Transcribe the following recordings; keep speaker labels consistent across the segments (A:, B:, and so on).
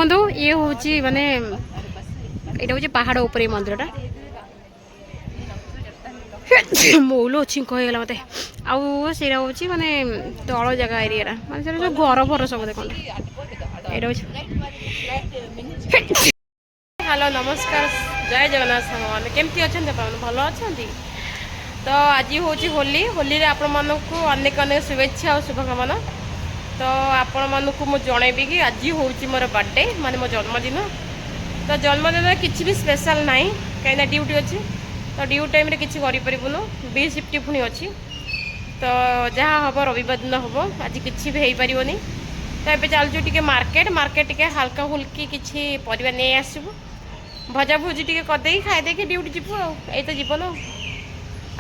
A: देखो ये हूँ माने यहाँ हूँ पहाड़ ऊपर मंदिरटा मौल अच्छी कहला मत आउ से हूँ माने तल जगह एरिया माने सब घर फर सब देखो यहाँ हेलो नमस्कार जय जगन्नाथ सामान केमती अच्छा भल अच्छा तो आज हूँ होली होली रे आपण मानक अनेक अनेक शुभेच्छा और शुभकामना तो आपण मानक मुझे जनइबी कि आज हूँ मोर बर्थडे माने मो जन्मदिन तो जन्मदिन किसी भी स्पेशल ना कहीं ड्यूटी अच्छी तो ड्यूटी टाइम किसी करूँ बी शिफ्ट पुणी अच्छी तो जहाँ हम रविवार दिन हम आज किसी भी हो पारनी तो ये चलचु टे मार्केट मार्केट टे हल्का फुल्की किसी परिवा नहीं आसबू भजा भुजी टे करदे खाईदे ड्यूटी जीवु आई तो जीवन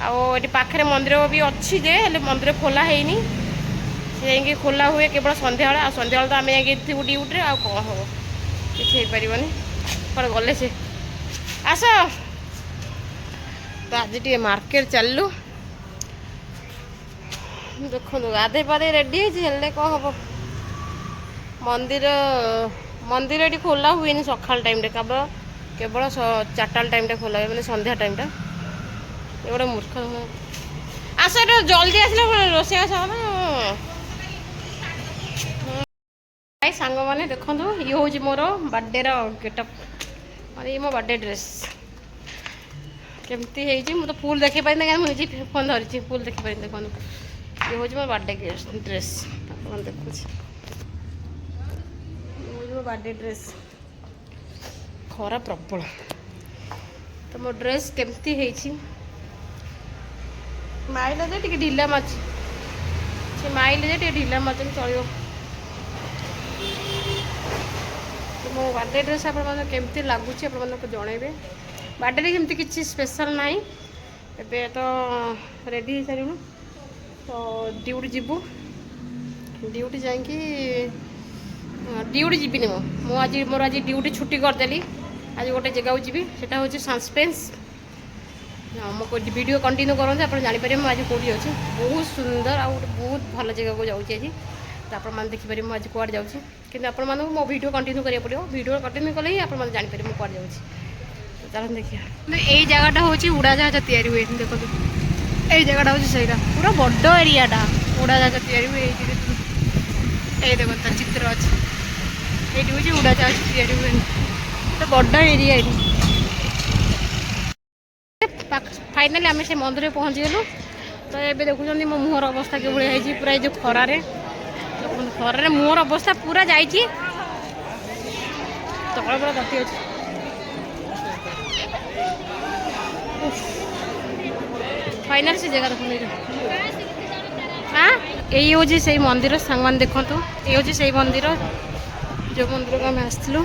A: आठ पाखे मंदिर भी अच्छी जे मंदिर खोला है से खोला हुए केवल संध्या आ संध्या तो आम थी ड्यूटी आ कौन हम किसी हो पारनी कौन गले से आस तो आज टे मार्केट चलू देखो गाधे पाधे रेडी है कौन हम मंदिर मंदिर ये खोला हुए सकाल टाइम केवल केवल 4टा टाइम खोला हुए मैंने संध्या टाइम ये गोटे मूर्ख आस जल्दी आसला रोसे आस सांग मैंने देखो ये हूँ मोर बर्थडे गेटअप ये मो बर्थडे ड्रेस केमती है तो फुल देखी पारि मुझे फोन धरी फुल देखी पारि देखो ये हूँ मोर बर्थडे ड्रेस देखुच मो बर्थडे ड्रेस खरा प्रबल तो मो ड्रेस केमती है माइल जे टे ढिला माची से माइल जे टे ढिला माची चलो तो मो बर्थडे ड्रेस आपमती लगुच आप जनइबे बर्थडे केमती किसी स्पेशल ना ए तो रेडी हो सारूँ तो ड्यूटी जीवु ड्यूटी जाकि ड्यूटी जीविनी आज मोर आज ड्यूटी छुट्टी करदेली आज गोटे जगह जी से हूँ सस्पेंस मो वीडियो कंटिन्यू करते आप जापर आज कौटी अच्छी बहुत सुंदर आ बहुत भल जगह को जाऊँगी आज तो आप देखिपारे मुझे आज कौड़ जाऊँगी कि आपण मानक मो वीडियो कंटिन्यू करा पड़ो वीडियो कंटिन्यू कले ही आप जापर मुझे कौड़ जाऊँगी चलो देखिए यही जगहटा हूँ उड़ाजाहाज या हुए देखो यही जगहटा हूँ सहीटा पूरा बड़ एरियाटा उड़ाजाहाज या हुए ये देखो तो चित्र अच्छी ये हूँ उड़ाजाहाज या हुए तो बड़ एरिया ये फाइनाली आम से मंदिर पहुँची गलु तो ये देखुं मो मुहर अवस्था कि भाई पूरा जो खरारे खरारे मुहर अवस्था पूरा जा तला पूरा तती अच्छे फाइनाल से जगह देखो हाँ यही हूँ से मंदिर सांग मान देखु ये हूँ से मंदिर जो मंदिर को आम आसलु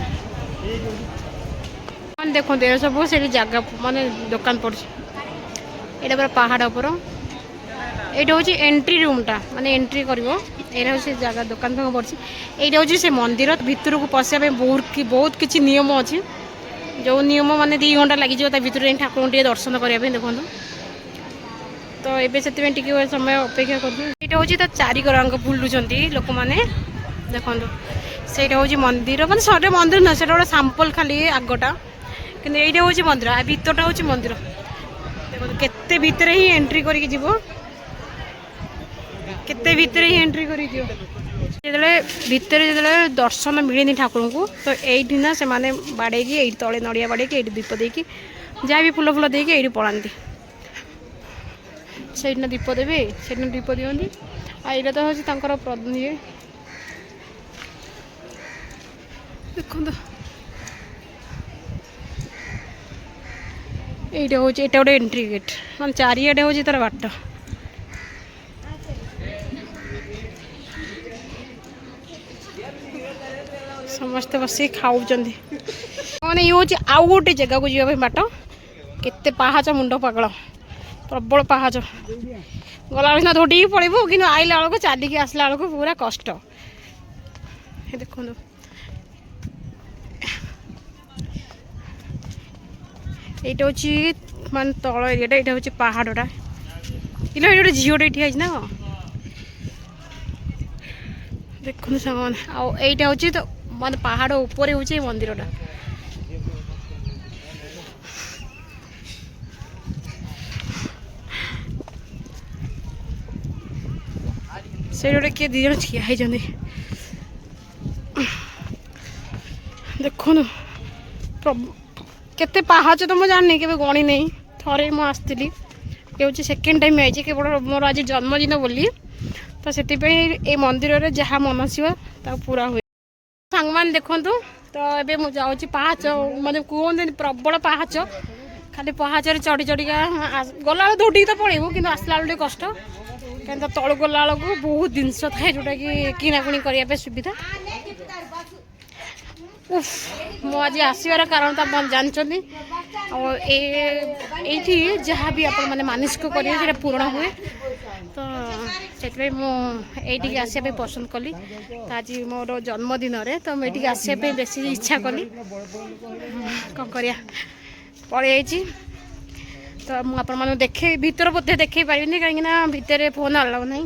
A: देखो ये सब से जगह माने दुकान पड़ी यहाँ पूरा पहाड़ ऊपर ये हूँ एंट्री रूमटा माने एंट्री कर हूँ से जगह दुकान फाक पड़ी यहाँ हूँ से मंदिर भितर को पशिया बहुत किसी नियम अच्छी जो नियम माने 2 घंटा लगी भितर ठाकुर टे दर्शन करने देखो तो ये से समय अपेक्षा कर हूँ तो चारिकरांक बुलूँ लोक मैंने देखो से हूँ मंदिर मानते सरे मंदिर ना से गोटे सांपल खाली आगटा कि ये हूँ मंदिर आ भितरटा हूँ मंदिर देखो केते भितर ही एंट्री करके जीवो केते भितर ही एंट्री करके भितर जो दर्शन मिले ठाकुर को तो यही ना से माने बाड़े ये तले नड़िया बाड़े ये दीप देकी जहाँ भी फूल फूल देकी ये पड़ाती से दीप देवे से दीप दिखती आईटा तो हूँ ये देखो ये हूँ ये गोटे एंट्री गेट मैं चारिआडे हूँ तार बाट समस्ते बस खाऊ मैंने ये हूँ आउ गोटे जगह को जावाई बाट केते पाहाच मुंड पागल प्रबल पाहाच गला सीना धोटी पड़ू कि आईला बेलू चलिकी आसला बेलू पूरा कष्ट देखो यहाँ हूँ मान तल एरियाटा यहाँ हूँ पहाड़टा इला ये गोटे झीटे ठिया ना देखो सांग मैंने आईटा हूँ तो ମାନେ ପାହାଡ଼ ଉପରେ ହେଉଛି ଏ ମନ୍ଦିରଟା। ସେଇଠି ଗୋଟେ କିଏ 2 ଜଣ ଠିଆ ହେଇଛନ୍ତି ଦେଖନ୍ତୁ। କେତେ ପାହାଚ ତ ମୁଁ ଜାଣିନି, କେବେ ଗଣି ନାହିଁ। ଥରେ ମୁଁ ଆସିଥିଲି, ଏ ହେଉଛି ସେକେଣ୍ଡ ଟାଇମ୍ ଆଇଛି, କେବଳ ମୋର ଆଜି ଜନ୍ମଦିନ ବୋଲି। ତ ସେଥିପାଇଁ ଏ ମନ୍ଦିରରେ ଯାହା ମନସିବ ତାକୁ ପୁରା ହୁଏ। ସାଙ୍ଗମାନେ ଦେଖନ୍ତୁ, ତ ଏବେ ମୁଁ ଯାଉଛି ପାହାଚ, ମାନେ କୁହନ୍ତିନି ପ୍ରବଳ ପାହାଚ, ଖାଲି ପାହାଚରେ ଚଢ଼ି ଚଢ଼ିକା ଗଲାବେଳକୁ ଦୌଡ଼ିକି ତ ପଳେଇବୁ, କିନ୍ତୁ ଆସିଲା ବେଳକୁ ଟିକେ କଷ୍ଟ। କିନ୍ତୁ ତଳକୁ ଗଲା ବେଳକୁ ବହୁତ ଜିନିଷ ଥାଏ ଯେଉଁଟାକି କିଣାକୁଣି କରିବା ପାଇଁ ସୁବିଧା। ମୁଁ ଆଜି ଆସିବାର କାରଣ ତ ଆପଣ ଜାଣିଛନ୍ତି। ଆଉ ଏଇଠି ଯାହା ବି ଆପଣମାନେ ମାନସିକ କରିବେ ସେଇଟା ପୂରଣ ହୁଏ। ତ ସେଥିପାଇଁ ମୁଁ ଏଇଠିକି ଆସିବା ପାଇଁ ପସନ୍ଦ କଲି। ତ ଆଜି ମୋର ଜନ୍ମଦିନରେ ତ ମୁଁ ଏଇଠିକି ଆସିବା ପାଇଁ ବେଶୀ ଇଚ୍ଛା କଲି। କ'ଣ କରିବା, ପଳେଇ ଆଇଛି। ତ ମୁଁ ଆପଣମାନଙ୍କୁ ଭିତର ବୋଧେ ଦେଖାଇ ପାରିବିନି, କାହିଁକିନା ଭିତରେ ଫୋନ୍ ଆଲାଉ ନାହିଁ।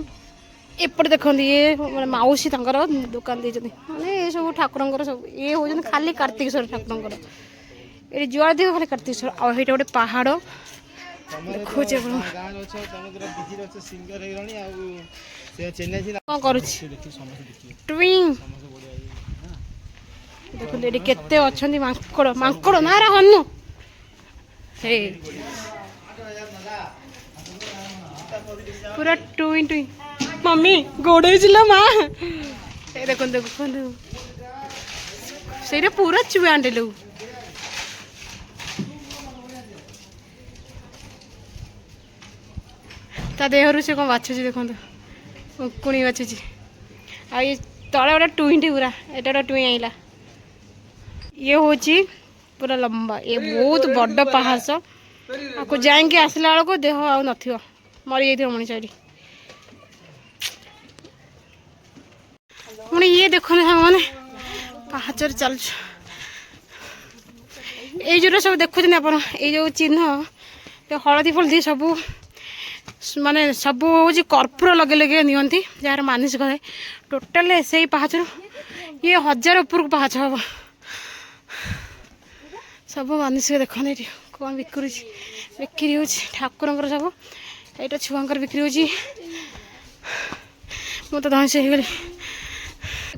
A: ଏପଟେ ଦେଖନ୍ତି, ଇଏ ମାନେ ମାଉସୀ ତାଙ୍କର ଦୋକାନ ଦେଇଛନ୍ତି, ମାନେ ଏସବୁ ଠାକୁରଙ୍କର ସବୁ। ଇଏ ହେଉଛନ୍ତି ଖାଲି କାର୍ତ୍ତିକେଶ୍ୱର ଠାକୁରଙ୍କର। ଏଠି ଯୁଆଡ଼େ ଦେଖିବ ଖାଲି କାର୍ତ୍ତିକେଶ୍ୱର। ଆଉ ସେଇଟା ଗୋଟେ ପାହାଡ଼ ଦେଖୁଛି। କ'ଣ କରୁଛି ଟୁଇଁ ଦେଖନ୍ତୁ, ଏଠି କେତେ ଅଛନ୍ତି ମାଙ୍କଡ଼। ମାଙ୍କଡ଼ ନା ରା ହନୁ। ହେ ପୁରା ଟୁଇଁ ଟୁଇଁ। ମମି ଗୋଡ଼େଇছিল ମା। ଏ ଦେଖନ୍ତୁ ଦେଖନ୍ତୁ, ସେଇଟା ପୁରା ଚୁଆଣ୍ଡେ ଲୋ। ତା ଦେହରୁ ସେ କ'ଣ ବାଛୁଛି ଦେଖନ୍ତୁ, ଉଙ୍କୁଣି ବାଛୁଛି। ଆଉ ଏ ତଳେ ଗୋଟେ ଟୁଇଁଟି ପୁରା, ଏଇଟା ଗୋଟେ ଟୁଇଁ ଆଇଲା। ଇଏ ହେଉଛି ପୁରା ଲମ୍ବା, ଏ ବହୁତ ବଡ଼ ପାହାଚ। ଆକୁ ଯାଇକି ଆସିଲା ବେଳକୁ ଦେହ ଆଉ ନଥିବ, ମରିଯାଇଥିବ ମଣିଷ ଏଠି। ପୁଣି ଇଏ ଦେଖନ୍ତୁ ସାଙ୍ଗମାନେ, ପାହାଚରେ ଚାଲୁଛୁ। ଏଇ ଯେଉଁଟା ସବୁ ଦେଖୁଛନ୍ତି ଆପଣ, ଏଇ ଯେଉଁ ଚିହ୍ନ, ହଳଦୀ ଫଳଦୀ ସବୁ, ମାନେ ସବୁ ହେଉଛି କର୍ପୂର ଲଗେଇ ଲଗେଇ ନିଅନ୍ତି ଯାହାର ମାନସିକ ଥାଏ। ଟୋଟାଲ ସେଇ ପାହାଚରୁ ଇଏ 1000 ଉପରକୁ ପାହାଚ ହବ। ସବୁ ମାନସିକ ଦେଖନ୍ତି। ଏଠି କ'ଣ ବିକ୍ରି ହେଉଛି ଠାକୁରଙ୍କର ସବୁ। ଏଇଟା ଛୁଆଙ୍କର ବିକ୍ରି ହେଉଛି। ମୁଁ ତ ଧଇଁସ ହେଇଗଲି।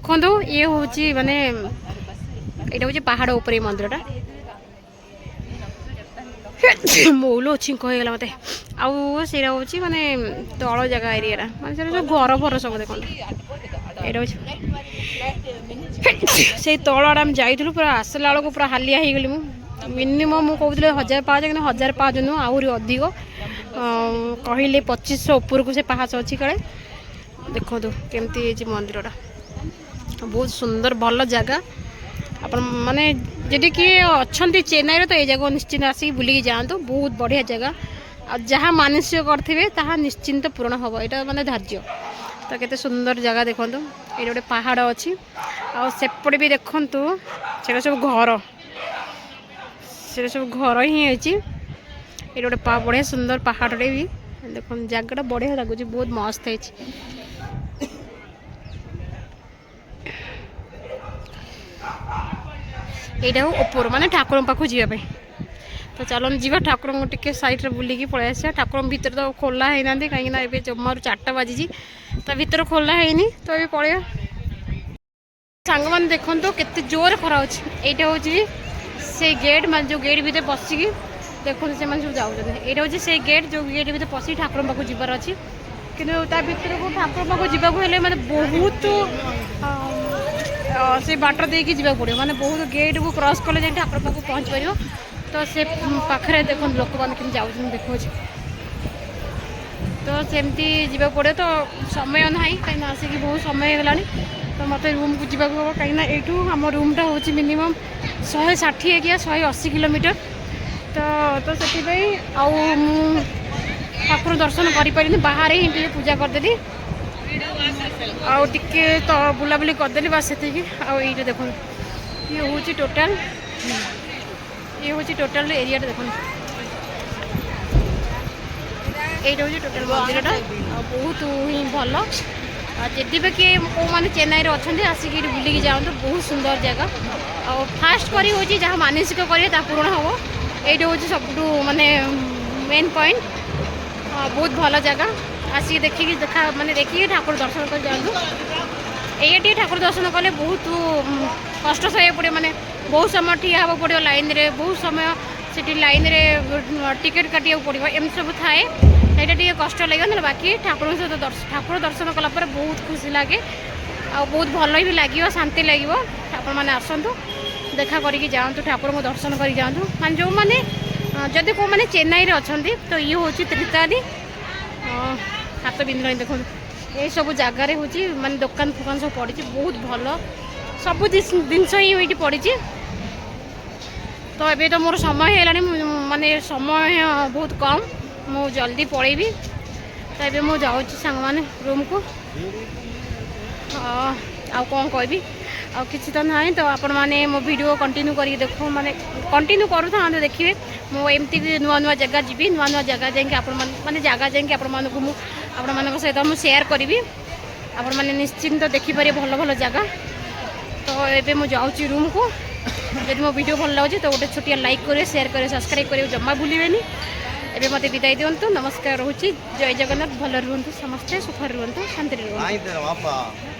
A: ଦେଖନ୍ତୁ, ଇଏ ହେଉଛି ମାନେ ଏଇଟା ହେଉଛି ପାହାଡ଼ ଉପରେ ଏଇ ମନ୍ଦିରଟା। ମଉଲ ଛିଙ୍କ ହେଇଗଲା ମୋତେ। ଆଉ ସେଇଟା ହେଉଛି ମାନେ ତଳ ଜାଗା ଏରିଆଟା, ମାନେ ସେଇଟା ସବୁ ଘର ଫର ସବୁ ଦେଖନ୍ତୁ। ଏଇଟା ହେଉଛି ସେଇ ତଳ ଆଡ଼େ ଆମେ ଯାଇଥିଲୁ, ପୁରା ଆସିଲା ବେଳକୁ ପୁରା ହାଲିଆ ହେଇଗଲି ମୁଁ। ମିନିମମ୍ ମୁଁ କହୁଥିଲି 1000 ପାହାଚ, କିନ୍ତୁ 1000 ପାହାଚ ନୁହଁ, ଆହୁରି ଅଧିକ। କହିଲେ 2500 ଉପରକୁ ସେ ପାହାଚ ଅଛି କାଳେ। ଦେଖନ୍ତୁ କେମିତି ହେଇଛି ମନ୍ଦିରଟା, ବହୁତ ସୁନ୍ଦର ଭଲ ଜାଗା। ଆପଣ ମାନେ ଯଦି କିଏ ଅଛନ୍ତି ଚେନ୍ନାଇରେ ତ ଏଇ ଜାଗାକୁ ନିଶ୍ଚିନ୍ତ ଆସିକି ବୁଲିକି ଯାଆନ୍ତୁ। ବହୁତ ବଢ଼ିଆ ଜାଗା। ଆଉ ଯାହା ମାନସିକ କରିଥିବେ ତାହା ନିଶ୍ଚିନ୍ତ ପୂରଣ ହେବ, ଏଇଟା ମାନେ ଧାର୍ଯ୍ୟ। ତ କେତେ ସୁନ୍ଦର ଜାଗା ଦେଖନ୍ତୁ। ଏଇଠି ଗୋଟେ ପାହାଡ଼ ଅଛି, ଆଉ ସେପଟେ ବି ଦେଖନ୍ତୁ, ସେଇଟା ସବୁ ଘର, ସେଇଟା ସବୁ ଘର ହିଁ ହେଇଛି। ଏଇଠି ଗୋଟେ ବଢ଼ିଆ ସୁନ୍ଦର ପାହାଡ଼ଟେ ବି ଦେଖନ୍ତୁ, ଜାଗାଟା ବଢ଼ିଆ ଲାଗୁଛି, ବହୁତ ମସ୍ତ ହେଇଛି। এইটা উপর মানে ঠাকুরଙ୍କ পাখକୁ ଯିବା ପାଇଁ। ତ ଚାଲନ୍ତୁ ଯିବା, ଠାକୁରଙ୍କୁ ଟିକେ ସାଇଡ଼୍ରେ ବୁଲିକି ପଳେଇ ଆସିବା। ଠାକୁରଙ୍କ ଭିତରେ ତ ଖୋଲା ହେଇନାହାନ୍ତି, କାହିଁକିନା ଏବେ ଜମାରୁ 4ଟା ବାଜିଛି, ତା ଭିତରେ ଖୋଲା ହେଇନି। ତ ଏବେ ପଳେଇବା। ସାଙ୍ଗମାନେ ଦେଖନ୍ତୁ କେତେ ଜୋରରେ ଖରା ହେଉଛି। ଏଇଟା ହେଉଛି ସେଇ ଗେଟ୍, ମାନେ ଯେଉଁ ଗେଟ୍ ଭିତରେ ପଶିକି ଦେଖନ୍ତୁ ସେମାନେ ସବୁ ଯାଉଛନ୍ତି। ଏଇଟା ହେଉଛି ସେଇ ଗେଟ୍, ଯେଉଁ ଗେଟ୍ ଭିତରେ ପଶିକି ଠାକୁରଙ୍କ ପାଖକୁ ଯିବାର ଅଛି। କିନ୍ତୁ ତା ଭିତରକୁ ଠାକୁରଙ୍କ ପାଖକୁ ଯିବାକୁ ହେଲେ ମାନେ ବହୁତ ସେ ବାଟ ଦେଇକି ଯିବାକୁ ପଡ଼ିବ, ମାନେ ବହୁତ ଗେଟ୍କୁ କ୍ରସ୍ କଲେ ଯାଇକି ଠାକୁର ପାଖକୁ ପହଞ୍ଚି ପାରିବ। ତ ସେ ପାଖରେ ଦେଖନ୍ତୁ ଲୋକମାନେ କେମିତି ଯାଉଛନ୍ତି ଦେଖାଉଛି। ତ ସେମିତି ଯିବାକୁ ପଡ଼ିବ। ତ ସମୟ ନାହିଁ, କାହିଁକିନା ଆସିକି ବହୁତ ସମୟ ହେଇଗଲାଣି। ତ ମୋତେ ରୁମ୍କୁ ଯିବାକୁ ହେବ, କାହିଁକିନା ଏଇଠୁ ଆମ ରୁମ୍ଟା ହେଉଛି ମିନିମମ୍ 160 କି 180 କିଲୋମିଟର। ତ ସେଥିପାଇଁ ଆଉ ମୁଁ ଠାକୁର ଦର୍ଶନ କରିପାରିନି, ବାହାରେ ହିଁ ଟିକେ ପୂଜା କରିଦେଲି, ଆଉ ଟିକେ ତ ବୁଲାବୁଲି କରିଦେଲି, ବାସ୍ ସେତିକି। ଆଉ ଏଇଟା ଦେଖନ୍ତୁ, ଇଏ ହେଉଛି ଟୋଟାଲ୍ ଏରିଆଟା ଦେଖନ୍ତୁ। এইটা হচ্ছে টোটাল মন্দিরটা, বহুত হি ভালো। जदि भी किए कौ मैंने चेन्नई अच्छा आसिक बुलिकी जातु बहुत सुंदर जगह और फास्ट करी हूँ जहाँ मानसिक करेंगे पूरण हम ये हूँ सब माने मेन पॉइंट बहुत भल जगह आसिक देखिए देखा माने देखिए ठाकुर दर्शन कर जातु ये ठाकुर दर्शन कले बहुत कष्ट सह पड़े माने बहुत समय ठिया हाँ पड़ो लाइन रे बहुत समय से लाइन रे टिकेट काटा पड़ो एम सब थाए ସେଇଟା ଟିକେ କଷ୍ଟ ଲାଗିବ ନହେଲେ ବାକି ଠାକୁରଙ୍କ ସହିତ ଠାକୁର ଦର୍ଶନ କଲା ପରେ ବହୁତ ଖୁସି ଲାଗେ ଆଉ ବହୁତ ଭଲ ବି ଲାଗିବ ଶାନ୍ତି ଲାଗିବ ଆପଣମାନେ ଆସନ୍ତୁ ଦେଖା କରିକି ଯାଆନ୍ତୁ ଠାକୁରଙ୍କୁ ଦର୍ଶନ କରି ଯାଆନ୍ତୁ ମାନେ ଯେଉଁମାନେ ଯଦି କେଉଁମାନେ ଚେନ୍ନାଇରେ ଅଛନ୍ତି ତ ଇଏ ହେଉଛି ତ୍ରିତାନି ହାତ ବିନ୍ଧିଲାଣି ଦେଖନ୍ତୁ ଏସବୁ ଜାଗାରେ ହେଉଛି ମାନେ ଦୋକାନ ଫୋକାନ ସବୁ ପଡ଼ିଛି ବହୁତ ଭଲ ସବୁ ଜିନିଷ ହିଁ ଏଇଠି ପଡ଼ିଛି ତ ଏବେ ତ ମୋର ସମୟ ହେଇଗଲାଣି ମାନେ ସମୟ ବହୁତ କମ୍ मु जल्दी पलैबी तो ये मुझे सांग मैंने रूम को आउ कौन कहबी आ किसी तो ना तो आपण मैंने मो वीडियो कंटिन्यू करके देखो माने कंटिन्यू करू था देखिए मुझे नुआ नुआ जगह जी नुआ नुआ जगह जाकि माने जगह जाकि आपण सहित मुझे शेयर करी आपण मैंने निश्चिंत देखिपारे भल भल जगह तो ये मुझे जाऊँगी रूम को जब मो वीडियो भल लगे तो गोटे छोटिया लाइक करें शेयर करें सब्सक्राइब करें जमा भूलें एबे मते विदाई दिंतु नमस्कार रोची जय जगन्नाथ भल रुहतु समस्ते सुखर रुहतु शांति रुहतु।